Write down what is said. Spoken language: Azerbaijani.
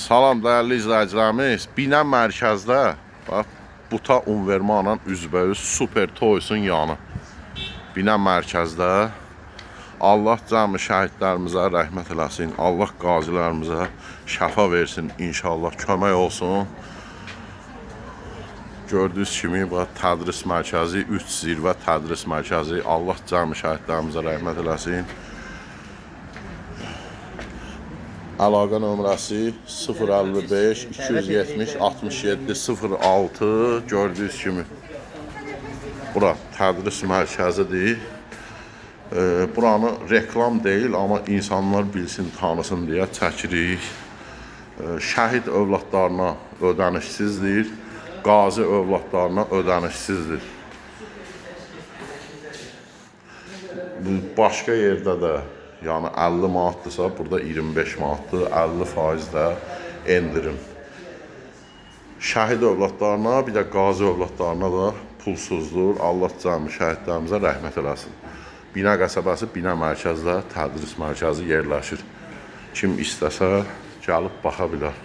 Salam değerli izləyicilərimiz. Binən mərkəzdə bax, Buta Unvermanla üzbəüz Super Toys'un yanı. Binən mərkəzdə Allah cəmi şəhidlərimizə rəhmət eləsin. Allah qazilərimizə şəfa versin. İnşallah kömək olsun. Gördüyünüz kimi bax, tədris mərkəzi, 3 zirvə tədris mərkəzi. Allah cəmi şəhidlərimizə rəhmət eləsin. Əlaqə nömrəsi 055 270 67 06. Gördüyünüz kimi bura tədris mərkəzidir. Buranı reklam deyil, amma insanlar bilsin, tanısın deyə çəkirik. Şəhid övladlarına ödənişsizdir, qazi övladlarına ödənişsizdir. Başqa yerdə də yani 50 manatdırsa, burada 25 manatdır, 50% də endirim. Şəhid övladlarına, bir də qazi övladlarına da pulsuzdur. Allah cəmi şəhidlərimizə rəhmət eləsin. Bina qəsəbəsi, Bina mərkəzdə tədris mərkəzi yerləşir. Kim istəsə gəlib baxa bilər.